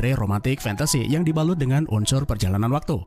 genre romantic fantasy yang dibalut dengan unsur perjalanan waktu.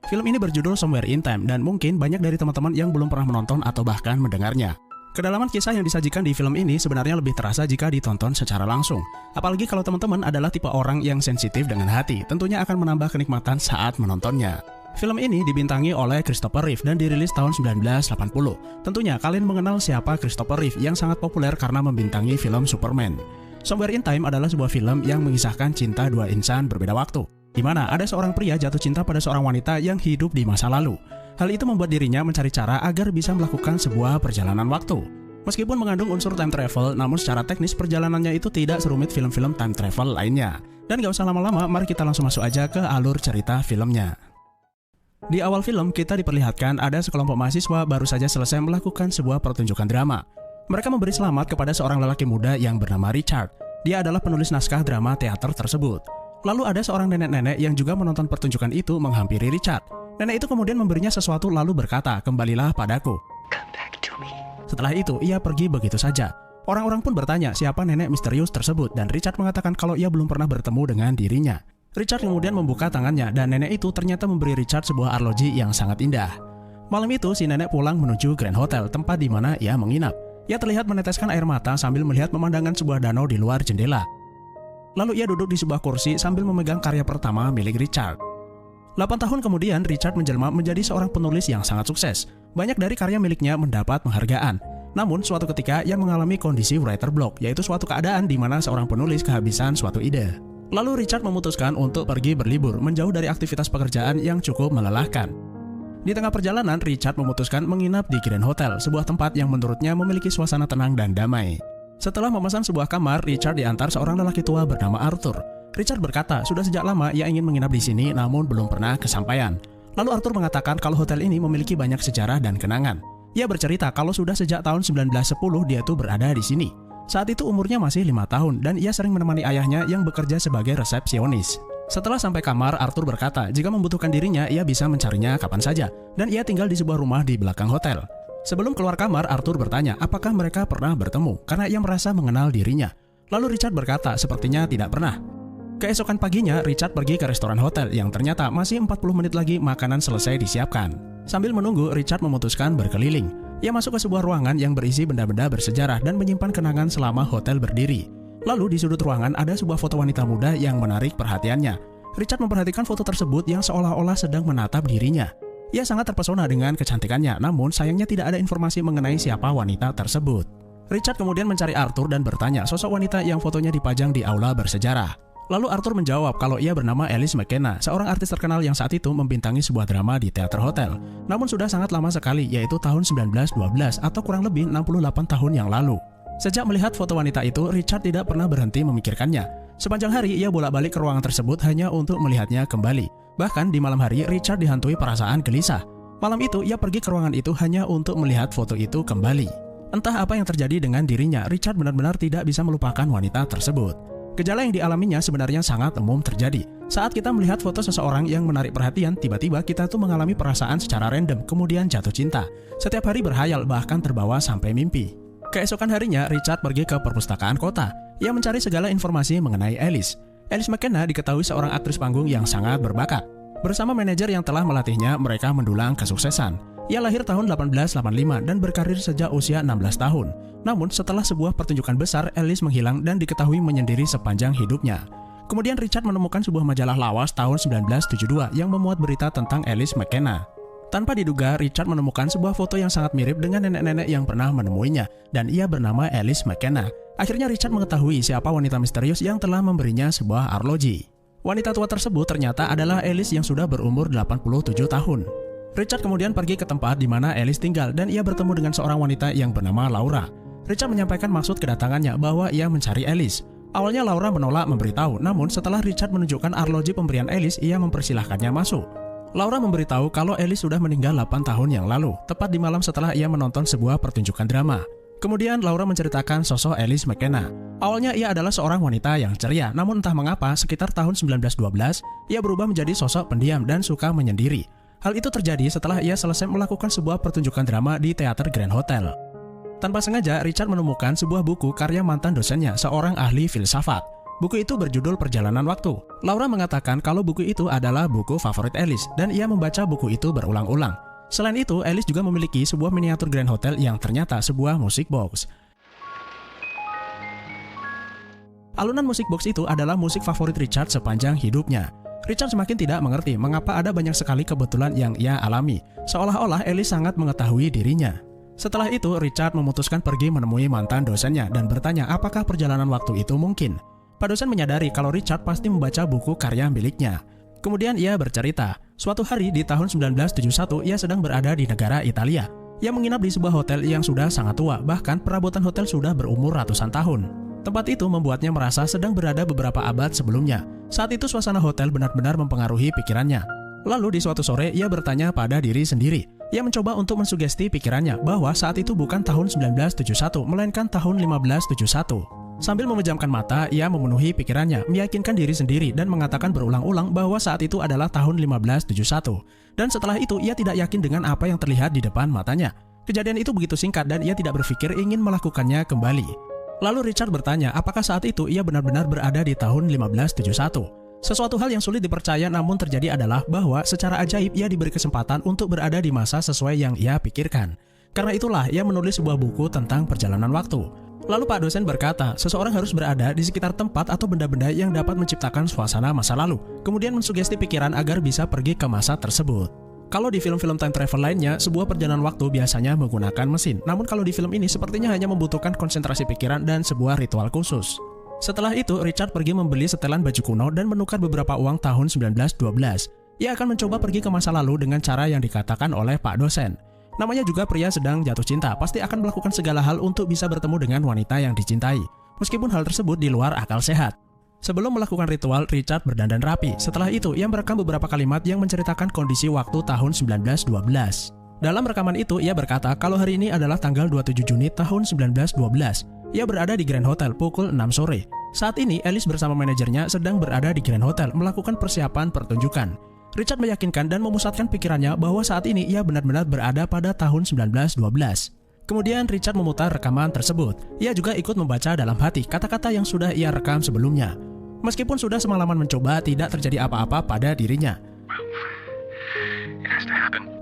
Film ini berjudul Somewhere in Time dan mungkin banyak dari teman-teman yang belum pernah menonton atau bahkan mendengarnya. Kedalaman kisah yang disajikan di film ini sebenarnya lebih terasa jika ditonton secara langsung. Apalagi kalau teman-teman adalah tipe orang yang sensitif dengan hati, tentunya akan menambah kenikmatan saat menontonnya. Film ini dibintangi oleh Christopher Reeve dan dirilis tahun 1980. Tentunya kalian mengenal siapa Christopher Reeve yang sangat populer karena membintangi film Superman. Somewhere in Time adalah sebuah film yang mengisahkan cinta dua insan berbeda waktu, di mana ada seorang pria jatuh cinta pada seorang wanita yang hidup di masa lalu. Hal itu membuat dirinya mencari cara agar bisa melakukan sebuah perjalanan waktu. Meskipun mengandung unsur time travel, namun secara teknis perjalanannya itu tidak serumit film-film time travel lainnya. Dan gak usah lama-lama, mari kita langsung masuk aja ke alur cerita filmnya. Di awal film, kita diperlihatkan ada sekelompok mahasiswa baru saja selesai melakukan sebuah pertunjukan drama. Mereka memberi selamat kepada seorang lelaki muda yang bernama Richard. Dia adalah penulis naskah drama teater tersebut. Lalu ada seorang nenek-nenek yang juga menonton pertunjukan itu menghampiri Richard. Nenek itu kemudian memberinya sesuatu lalu berkata, "Kembalilah padaku." Come back to me. Setelah itu, ia pergi begitu saja. Orang-orang pun bertanya siapa nenek misterius tersebut dan Richard mengatakan kalau ia belum pernah bertemu dengan dirinya. Richard kemudian membuka tangannya dan nenek itu ternyata memberi Richard sebuah arloji yang sangat indah. Malam itu si nenek pulang menuju Grand Hotel, tempat di mana ia menginap. Ia terlihat meneteskan air mata sambil melihat pemandangan sebuah danau di luar jendela. Lalu ia duduk di sebuah kursi sambil memegang karya pertama milik Richard. 8 tahun kemudian Richard menjelma menjadi seorang penulis yang sangat sukses. Banyak dari karya miliknya mendapat penghargaan. Namun suatu ketika ia mengalami kondisi writer block, yaitu suatu keadaan di mana seorang penulis kehabisan suatu ide. Lalu Richard memutuskan untuk pergi berlibur, menjauh dari aktivitas pekerjaan yang cukup melelahkan. Di tengah perjalanan, Richard memutuskan menginap di Grand Hotel, sebuah tempat yang menurutnya memiliki suasana tenang dan damai. Setelah memesan sebuah kamar, Richard diantar seorang lelaki tua bernama Arthur. Richard berkata, sudah sejak lama ia ingin menginap di sini namun belum pernah kesampaian. Lalu Arthur mengatakan kalau hotel ini memiliki banyak sejarah dan kenangan. Ia bercerita kalau sudah sejak tahun 1910 dia tuh berada di sini. Saat itu umurnya masih 5 tahun dan ia sering menemani ayahnya yang bekerja sebagai resepsionis. Setelah sampai kamar, Arthur berkata jika membutuhkan dirinya ia bisa mencarinya kapan saja dan ia tinggal di sebuah rumah di belakang hotel. Sebelum keluar kamar, Arthur bertanya apakah mereka pernah bertemu karena ia merasa mengenal dirinya. Lalu Richard berkata sepertinya tidak pernah. Keesokan paginya, Richard pergi ke restoran hotel yang ternyata masih 40 menit lagi makanan selesai disiapkan. Sambil menunggu, Richard memutuskan berkeliling. Ia masuk ke sebuah ruangan yang berisi benda-benda bersejarah dan menyimpan kenangan selama hotel berdiri. Lalu di sudut ruangan ada sebuah foto wanita muda yang menarik perhatiannya. Richard memperhatikan foto tersebut yang seolah-olah sedang menatap dirinya. Ia sangat terpesona dengan kecantikannya, namun sayangnya tidak ada informasi mengenai siapa wanita tersebut. Richard kemudian mencari Arthur dan bertanya sosok wanita yang fotonya dipajang di aula bersejarah. Lalu Arthur menjawab kalau ia bernama Alice McKenna, seorang artis terkenal yang saat itu membintangi sebuah drama di teater hotel. Namun sudah sangat lama sekali, yaitu tahun 1912 atau kurang lebih 68 tahun yang lalu. Sejak melihat foto wanita itu, Richard tidak pernah berhenti memikirkannya. Sepanjang hari ia bolak-balik ke ruangan tersebut hanya untuk melihatnya kembali. Bahkan di malam hari, Richard dihantui perasaan gelisah. Malam itu ia pergi ke ruangan itu hanya untuk melihat foto itu kembali. Entah apa yang terjadi dengan dirinya, Richard benar-benar tidak bisa melupakan wanita tersebut. Gejala yang dialaminya sebenarnya sangat umum terjadi. Saat kita melihat foto seseorang yang menarik perhatian, tiba-tiba kita tuh mengalami perasaan secara random, kemudian jatuh cinta. Setiap hari berhayal, bahkan terbawa sampai mimpi. Keesokan harinya, Richard pergi ke perpustakaan kota. Ia mencari segala informasi mengenai Alice. Alice McKenna diketahui seorang aktris panggung yang sangat berbakat. Bersama manajer yang telah melatihnya, mereka mendulang kesuksesan. Ia lahir tahun 1885 dan berkarir sejak usia 16 tahun. Namun setelah sebuah pertunjukan besar, Alice menghilang dan diketahui menyendiri sepanjang hidupnya. Kemudian Richard menemukan sebuah majalah lawas tahun 1972 yang memuat berita tentang Alice McKenna. Tanpa diduga, Richard menemukan sebuah foto yang sangat mirip dengan nenek-nenek yang pernah menemuinya, dan ia bernama Alice McKenna. Akhirnya Richard mengetahui siapa wanita misterius yang telah memberinya sebuah arloji. Wanita tua tersebut ternyata adalah Alice yang sudah berumur 87 tahun. Richard kemudian pergi ke tempat di mana Alice tinggal dan ia bertemu dengan seorang wanita yang bernama Laura. Richard menyampaikan maksud kedatangannya bahwa ia mencari Alice. Awalnya Laura menolak memberitahu, namun setelah Richard menunjukkan arloji pemberian Alice, ia mempersilahkannya masuk. Laura memberitahu kalau Alice sudah meninggal 8 tahun yang lalu, tepat di malam setelah ia menonton sebuah pertunjukan drama. Kemudian Laura menceritakan sosok Alice McKenna. Awalnya ia adalah seorang wanita yang ceria, namun entah mengapa sekitar tahun 1912, ia berubah menjadi sosok pendiam dan suka menyendiri. Hal itu terjadi setelah ia selesai melakukan sebuah pertunjukan drama di teater Grand Hotel. Tanpa sengaja, Richard menemukan sebuah buku karya mantan dosennya, seorang ahli filsafat. Buku itu berjudul Perjalanan Waktu. Laura mengatakan kalau buku itu adalah buku favorit Alice dan ia membaca buku itu berulang-ulang. Selain itu, Alice juga memiliki sebuah miniatur Grand Hotel yang ternyata sebuah musik box. Alunan musik box itu adalah musik favorit Richard sepanjang hidupnya. Richard semakin tidak mengerti mengapa ada banyak sekali kebetulan yang ia alami, seolah-olah Alice sangat mengetahui dirinya. Setelah itu, Richard memutuskan pergi menemui mantan dosennya dan bertanya apakah perjalanan waktu itu mungkin. Pak dosen menyadari kalau Richard pasti membaca buku karya miliknya. Kemudian ia bercerita, suatu hari di tahun 1971 ia sedang berada di negara Italia. Ia menginap di sebuah hotel yang sudah sangat tua, bahkan perabotan hotel sudah berumur ratusan tahun. Tempat itu membuatnya merasa sedang berada beberapa abad sebelumnya. Saat itu suasana hotel benar-benar mempengaruhi pikirannya. Lalu di suatu sore ia bertanya pada diri sendiri. Ia mencoba untuk mensugesti pikirannya bahwa saat itu bukan tahun 1971, melainkan tahun 1571. Sambil memejamkan mata, ia memenuhi pikirannya, meyakinkan diri sendiri dan mengatakan berulang-ulang bahwa saat itu adalah tahun 1571. Dan setelah itu ia tidak yakin dengan apa yang terlihat di depan matanya. Kejadian itu begitu singkat dan ia tidak berpikir ingin melakukannya kembali. Lalu Richard bertanya apakah saat itu ia benar-benar berada di tahun 1571. Sesuatu hal yang sulit dipercaya namun terjadi adalah bahwa secara ajaib ia diberi kesempatan untuk berada di masa sesuai yang ia pikirkan. Karena itulah ia menulis sebuah buku tentang perjalanan waktu. Lalu Pak dosen berkata, seseorang harus berada di sekitar tempat atau benda-benda yang dapat menciptakan suasana masa lalu, kemudian mensugesti pikiran agar bisa pergi ke masa tersebut. Kalau di film-film time travel lainnya, sebuah perjalanan waktu biasanya menggunakan mesin. Namun kalau di film ini sepertinya hanya membutuhkan konsentrasi pikiran dan sebuah ritual khusus. Setelah itu, Richard pergi membeli setelan baju kuno dan menukar beberapa uang tahun 1912. Ia akan mencoba pergi ke masa lalu dengan cara yang dikatakan oleh Pak dosen. Namanya juga pria sedang jatuh cinta, pasti akan melakukan segala hal untuk bisa bertemu dengan wanita yang dicintai. Meskipun hal tersebut di luar akal sehat. Sebelum melakukan ritual, Richard berdandan rapi. Setelah itu, ia merekam beberapa kalimat yang menceritakan kondisi waktu tahun 1912. Dalam rekaman itu, ia berkata kalau hari ini adalah tanggal 27 Juni tahun 1912. Ia berada di Grand Hotel pukul 6 sore. Saat ini, Alice bersama manajernya sedang berada di Grand Hotel melakukan persiapan pertunjukan. Richard meyakinkan dan memusatkan pikirannya bahwa saat ini ia benar-benar berada pada tahun 1912. Kemudian Richard memutar rekaman tersebut. Ia juga ikut membaca dalam hati kata-kata yang sudah ia rekam sebelumnya. Meskipun sudah semalaman mencoba, tidak terjadi apa-apa pada dirinya.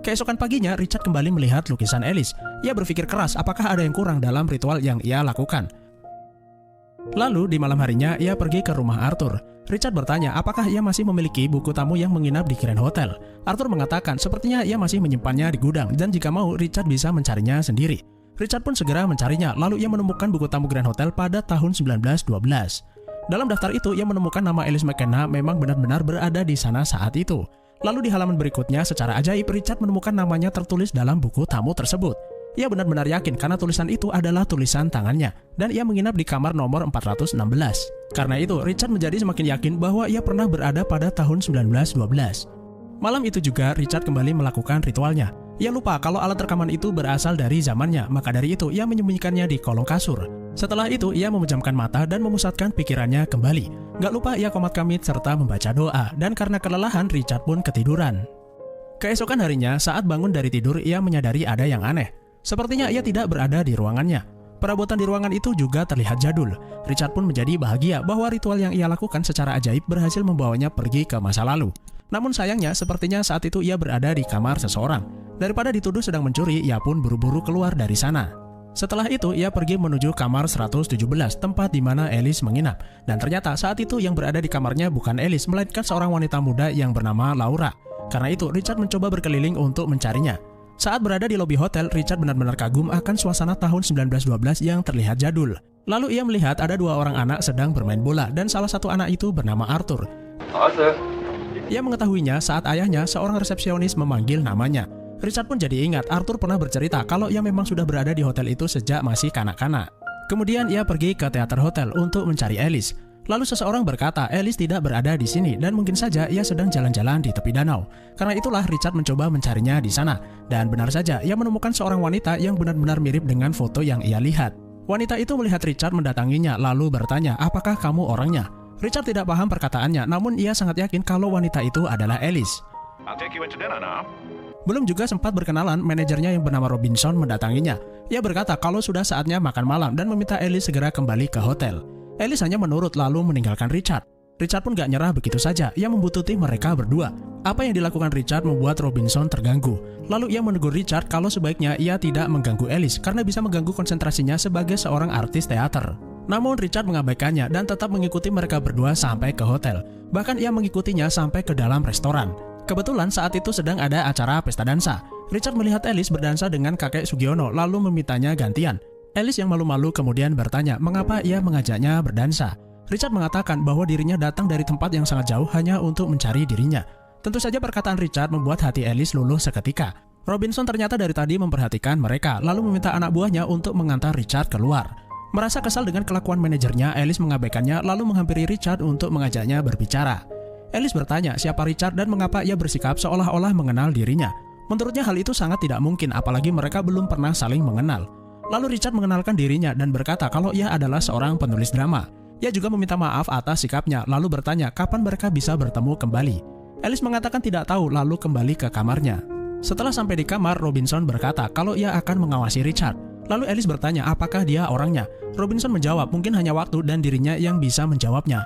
Keesokan paginya, Richard kembali melihat lukisan Alice. Ia berpikir keras apakah ada yang kurang dalam ritual yang ia lakukan. Lalu di malam harinya, ia pergi ke rumah Arthur. Richard bertanya apakah ia masih memiliki buku tamu yang menginap di Grand Hotel. Arthur mengatakan sepertinya ia masih menyimpannya di gudang dan jika mau, Richard bisa mencarinya sendiri. Richard pun segera mencarinya, lalu ia menemukan buku tamu Grand Hotel pada tahun 1912. Dalam daftar itu, ia menemukan nama Alice McKenna memang benar-benar berada di sana saat itu. Lalu di halaman berikutnya, secara ajaib, Richard menemukan namanya tertulis dalam buku tamu tersebut. Ia benar-benar yakin karena tulisan itu adalah tulisan tangannya, dan ia menginap di kamar nomor 416. Karena itu, Richard menjadi semakin yakin bahwa ia pernah berada pada tahun 1912. Malam itu juga, Richard kembali melakukan ritualnya. Ia lupa kalau alat rekaman itu berasal dari zamannya, maka dari itu ia menyembunyikannya di kolong kasur. Setelah itu, ia memejamkan mata dan memusatkan pikirannya kembali. Gak lupa ia komat kamit serta membaca doa, dan karena kelelahan, Richard pun ketiduran. Keesokan harinya, saat bangun dari tidur, ia menyadari ada yang aneh. Sepertinya ia tidak berada di ruangannya. Perabotan di ruangan itu juga terlihat jadul. Richard pun menjadi bahagia bahwa ritual yang ia lakukan secara ajaib berhasil membawanya pergi ke masa lalu. Namun sayangnya, sepertinya saat itu ia berada di kamar seseorang. Daripada dituduh sedang mencuri, ia pun buru-buru keluar dari sana. Setelah itu, ia pergi menuju kamar 117, tempat di mana Alice menginap. Dan ternyata saat itu yang berada di kamarnya bukan Alice, melainkan seorang wanita muda yang bernama Laura. Karena itu, Richard mencoba berkeliling untuk mencarinya. Saat berada di lobi hotel, Richard benar-benar kagum akan suasana tahun 1912 yang terlihat jadul. Lalu ia melihat ada dua orang anak sedang bermain bola, dan salah satu anak itu bernama Arthur. Ia mengetahuinya saat ayahnya, seorang resepsionis, memanggil namanya. Richard pun jadi ingat Arthur pernah bercerita kalau ia memang sudah berada di hotel itu sejak masih kanak-kanak. Kemudian ia pergi ke teater hotel untuk mencari Alice. Lalu seseorang berkata Alice tidak berada di sini dan mungkin saja ia sedang jalan-jalan di tepi danau. Karena itulah Richard mencoba mencarinya di sana. Dan benar saja ia menemukan seorang wanita yang benar-benar mirip dengan foto yang ia lihat. Wanita itu melihat Richard mendatanginya lalu bertanya, apakah kamu orangnya? Richard tidak paham perkataannya, namun ia sangat yakin kalau wanita itu adalah Alice. Belum juga sempat berkenalan, manajernya yang bernama Robinson mendatanginya. Ia berkata kalau sudah saatnya makan malam dan meminta Alice segera kembali ke hotel. Alice hanya menurut lalu meninggalkan Richard. Richard pun gak nyerah begitu saja, ia membuntuti mereka berdua. Apa yang dilakukan Richard membuat Robinson terganggu. Lalu ia menegur Richard kalau sebaiknya ia tidak mengganggu Alice karena bisa mengganggu konsentrasinya sebagai seorang artis teater. Namun Richard mengabaikannya dan tetap mengikuti mereka berdua sampai ke hotel. Bahkan ia mengikutinya sampai ke dalam restoran. Kebetulan saat itu sedang ada acara pesta dansa. Richard melihat Alice berdansa dengan kakek Sugiono lalu memintanya gantian. Alice yang malu-malu kemudian bertanya mengapa ia mengajaknya berdansa. Richard mengatakan bahwa dirinya datang dari tempat yang sangat jauh hanya untuk mencari dirinya. Tentu saja perkataan Richard membuat hati Alice luluh seketika. Robinson ternyata dari tadi memperhatikan mereka, lalu meminta anak buahnya untuk mengantar Richard keluar. Merasa kesal dengan kelakuan manajernya, Alice mengabaikannya lalu menghampiri Richard untuk mengajaknya berbicara. Alice bertanya siapa Richard dan mengapa ia bersikap seolah-olah mengenal dirinya. Menurutnya hal itu sangat tidak mungkin, apalagi mereka belum pernah saling mengenal. Lalu Richard mengenalkan dirinya dan berkata kalau ia adalah seorang penulis drama. Ia juga meminta maaf atas sikapnya, lalu bertanya kapan mereka bisa bertemu kembali. Alice mengatakan tidak tahu, lalu kembali ke kamarnya. Setelah sampai di kamar, Robinson berkata kalau ia akan mengawasi Richard. Lalu Alice bertanya apakah dia orangnya. Robinson menjawab mungkin hanya waktu dan dirinya yang bisa menjawabnya.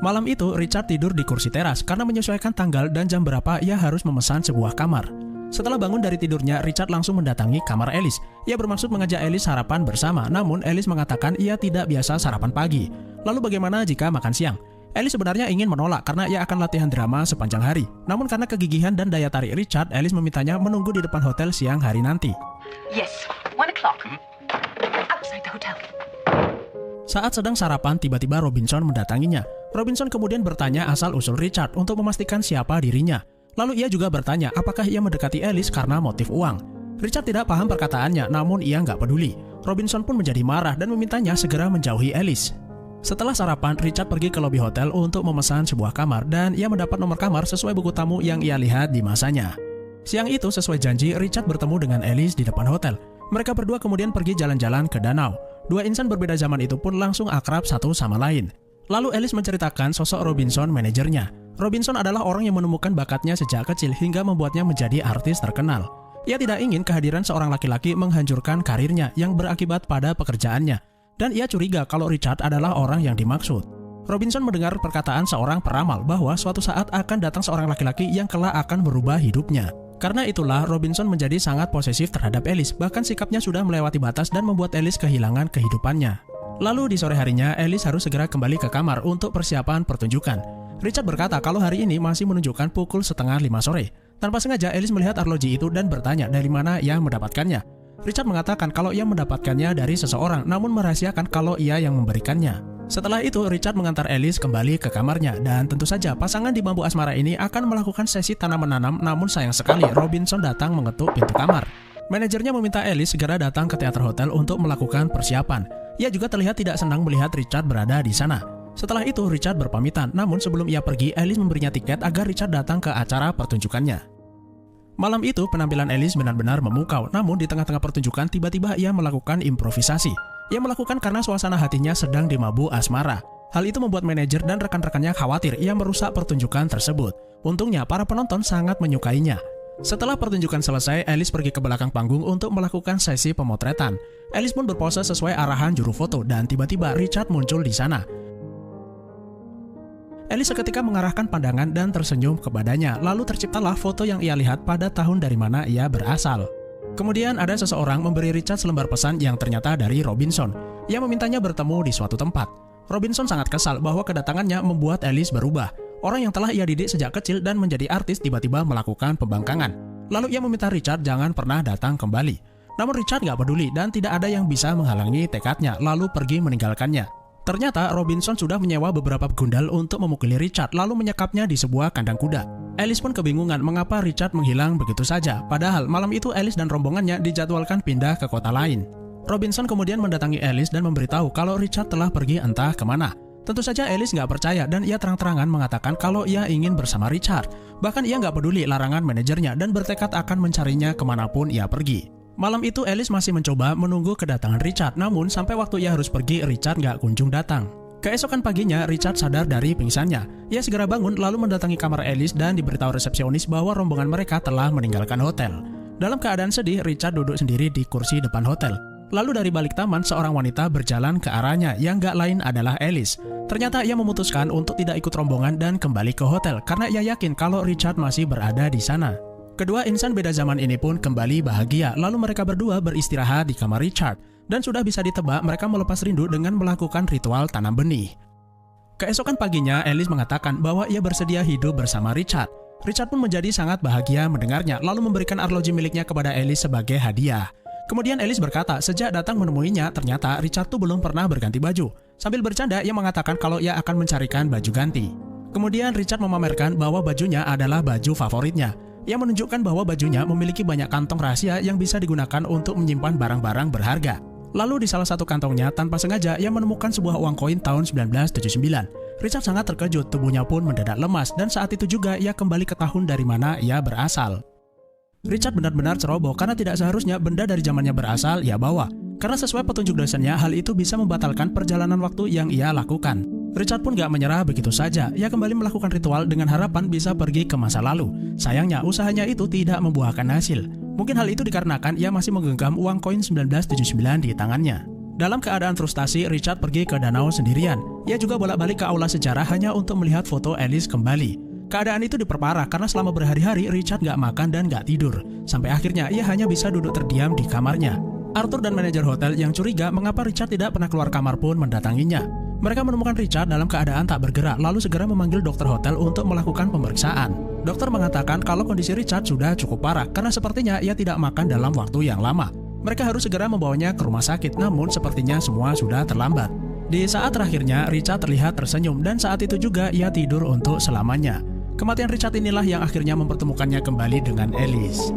Malam itu, Richard tidur di kursi teras karena menyesuaikan tanggal dan jam berapa ia harus memesan sebuah kamar. Setelah bangun dari tidurnya, Richard langsung mendatangi kamar Alice. Ia bermaksud mengajak Alice sarapan bersama, namun Alice mengatakan ia tidak biasa sarapan pagi. Lalu bagaimana jika makan siang? Alice sebenarnya ingin menolak karena ia akan latihan drama sepanjang hari. Namun karena kegigihan dan daya tarik Richard, Alice memintanya menunggu di depan hotel siang hari nanti. Yes, 1 o'clock. Outside the hotel. Saat sedang sarapan, tiba-tiba Robinson mendatanginya. Robinson kemudian bertanya asal-usul Richard untuk memastikan siapa dirinya. Lalu ia juga bertanya apakah ia mendekati Alice karena motif uang. Richard tidak paham perkataannya, namun ia nggak peduli. Robinson pun menjadi marah dan memintanya segera menjauhi Alice. Setelah sarapan, Richard pergi ke lobi hotel untuk memesan sebuah kamar dan ia mendapat nomor kamar sesuai buku tamu yang ia lihat di masanya. Siang itu sesuai janji, Richard bertemu dengan Alice di depan hotel. Mereka berdua kemudian pergi jalan-jalan ke danau. Dua insan berbeda zaman itu pun langsung akrab satu sama lain. Lalu Alice menceritakan sosok Robinson, manajernya. Robinson adalah orang yang menemukan bakatnya sejak kecil hingga membuatnya menjadi artis terkenal. Ia tidak ingin kehadiran seorang laki-laki menghancurkan karirnya yang berakibat pada pekerjaannya. Dan ia curiga kalau Richard adalah orang yang dimaksud. Robinson mendengar perkataan seorang peramal bahwa suatu saat akan datang seorang laki-laki yang kelak akan merubah hidupnya. Karena itulah Robinson menjadi sangat posesif terhadap Alice, bahkan sikapnya sudah melewati batas dan membuat Alice kehilangan kehidupannya. Lalu di sore harinya, Alice harus segera kembali ke kamar untuk persiapan pertunjukan. Richard berkata kalau hari ini masih menunjukkan pukul 4:30 sore. Tanpa sengaja, Alice melihat arloji itu dan bertanya dari mana ia mendapatkannya. Richard mengatakan kalau ia mendapatkannya dari seseorang, namun merahasiakan kalau ia yang memberikannya. Setelah itu, Richard mengantar Alice kembali ke kamarnya, dan tentu saja pasangan di bambu asmara ini akan melakukan sesi tanam-menanam, namun sayang sekali Robinson datang mengetuk pintu kamar. Manajernya meminta Alice segera datang ke teater hotel untuk melakukan persiapan. Ia juga terlihat tidak senang melihat Richard berada di sana. Setelah itu, Richard berpamitan, namun sebelum ia pergi, Alice memberinya tiket agar Richard datang ke acara pertunjukannya. Malam itu, penampilan Alice benar-benar memukau, namun di tengah-tengah pertunjukan tiba-tiba ia melakukan improvisasi. Ia melakukan karena suasana hatinya sedang dimabuk asmara. Hal itu membuat manajer dan rekan-rekannya khawatir ia merusak pertunjukan tersebut. Untungnya, para penonton sangat menyukainya. Setelah pertunjukan selesai, Alice pergi ke belakang panggung untuk melakukan sesi pemotretan. Alice pun berpose sesuai arahan juru foto dan tiba-tiba Richard muncul di sana. Alice seketika mengarahkan pandangan dan tersenyum kepadanya, lalu terciptalah foto yang ia lihat pada tahun dari mana ia berasal. Kemudian ada seseorang memberi Richard selembar pesan yang ternyata dari Robinson. Ia memintanya bertemu di suatu tempat. Robinson sangat kesal bahwa kedatangannya membuat Alice berubah. Orang yang telah ia didik sejak kecil dan menjadi artis tiba-tiba melakukan pembangkangan. Lalu ia meminta Richard jangan pernah datang kembali. Namun Richard gak peduli dan tidak ada yang bisa menghalangi tekadnya, lalu pergi meninggalkannya. Ternyata Robinson sudah menyewa beberapa gundal untuk memukuli Richard lalu menyekapnya di sebuah kandang kuda. Alice pun kebingungan mengapa Richard menghilang begitu saja, padahal malam itu Alice dan rombongannya dijadwalkan pindah ke kota lain. Robinson kemudian mendatangi Alice dan memberitahu kalau Richard telah pergi entah kemana. Tentu saja Alice nggak percaya dan ia terang-terangan mengatakan kalau ia ingin bersama Richard. Bahkan ia nggak peduli larangan manajernya dan bertekad akan mencarinya kemanapun ia pergi. Malam itu Alice masih mencoba menunggu kedatangan Richard, namun sampai waktu ia harus pergi, Richard nggak kunjung datang. Keesokan paginya, Richard sadar dari pingsannya. Ia segera bangun lalu mendatangi kamar Alice dan diberitahu resepsionis bahwa rombongan mereka telah meninggalkan hotel. Dalam keadaan sedih, Richard duduk sendiri di kursi depan hotel. Lalu dari balik taman, seorang wanita berjalan ke arahnya yang gak lain adalah Alice. Ternyata ia memutuskan untuk tidak ikut rombongan dan kembali ke hotel karena ia yakin kalau Richard masih berada di sana. Kedua insan beda zaman ini pun kembali bahagia, lalu mereka berdua beristirahat di kamar Richard. Dan sudah bisa ditebak mereka melepas rindu dengan melakukan ritual tanam benih. Keesokan paginya, Alice mengatakan bahwa ia bersedia hidup bersama Richard. Richard pun menjadi sangat bahagia mendengarnya, lalu memberikan arloji miliknya kepada Alice sebagai hadiah. Kemudian Alice berkata, sejak datang menemuinya, ternyata Richard tuh belum pernah berganti baju. Sambil bercanda, ia mengatakan kalau ia akan mencarikan baju ganti. Kemudian Richard memamerkan bahwa bajunya adalah baju favoritnya. Ia menunjukkan bahwa bajunya memiliki banyak kantong rahasia yang bisa digunakan untuk menyimpan barang-barang berharga. Lalu di salah satu kantongnya, tanpa sengaja, ia menemukan sebuah uang koin tahun 1979. Richard sangat terkejut, tubuhnya pun mendadak lemas, dan saat itu juga ia kembali ke tahun dari mana ia berasal. Richard benar-benar ceroboh karena tidak seharusnya benda dari zamannya berasal ia bawa. Karena sesuai petunjuk dosennya, hal itu bisa membatalkan perjalanan waktu yang ia lakukan. Richard pun gak menyerah begitu saja. Ia kembali melakukan ritual dengan harapan bisa pergi ke masa lalu. Sayangnya, usahanya itu tidak membuahkan hasil. Mungkin hal itu dikarenakan ia masih menggenggam uang koin 1979 di tangannya. Dalam keadaan frustasi, Richard pergi ke danau sendirian. Ia juga bolak-balik ke aula sejarah hanya untuk melihat foto Alice kembali. Keadaan itu diperparah karena selama berhari-hari Richard gak makan dan gak tidur. Sampai akhirnya ia hanya bisa duduk terdiam di kamarnya. Arthur dan manajer hotel yang curiga mengapa Richard tidak pernah keluar kamar pun mendatanginya. Mereka menemukan Richard dalam keadaan tak bergerak lalu segera memanggil dokter hotel untuk melakukan pemeriksaan. Dokter mengatakan kalau kondisi Richard sudah cukup parah karena sepertinya ia tidak makan dalam waktu yang lama. Mereka harus segera membawanya ke rumah sakit, namun sepertinya semua sudah terlambat. Di saat terakhirnya, Richard terlihat tersenyum dan saat itu juga ia tidur untuk selamanya. Kematian Richard inilah yang akhirnya mempertemukannya kembali dengan Alice.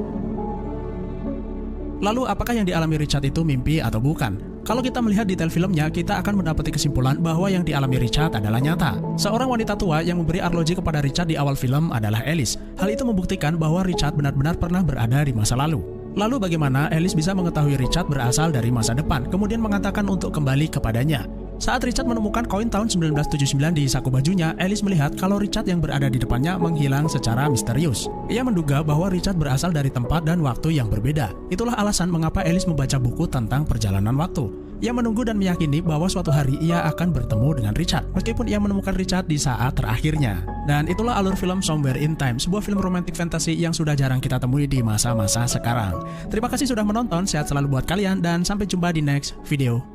Lalu apakah yang dialami Richard itu mimpi atau bukan? Kalau kita melihat detail filmnya, kita akan mendapati kesimpulan bahwa yang dialami Richard adalah nyata. Seorang wanita tua yang memberi arloji kepada Richard di awal film adalah Alice. Hal itu membuktikan bahwa Richard benar-benar pernah berada di masa lalu. Lalu bagaimana Alice bisa mengetahui Richard berasal dari masa depan, kemudian mengatakan untuk kembali kepadanya? Saat Richard menemukan koin tahun 1979 di saku bajunya, Alice melihat kalau Richard yang berada di depannya menghilang secara misterius. Ia menduga bahwa Richard berasal dari tempat dan waktu yang berbeda. Itulah alasan mengapa Alice membaca buku tentang perjalanan waktu. Ia menunggu dan meyakini bahwa suatu hari ia akan bertemu dengan Richard, meskipun ia menemukan Richard di saat terakhirnya. Dan itulah alur film Somewhere in Time, sebuah film romantic fantasy yang sudah jarang kita temui di masa-masa sekarang. Terima kasih sudah menonton, sehat selalu buat kalian, dan sampai jumpa di next video.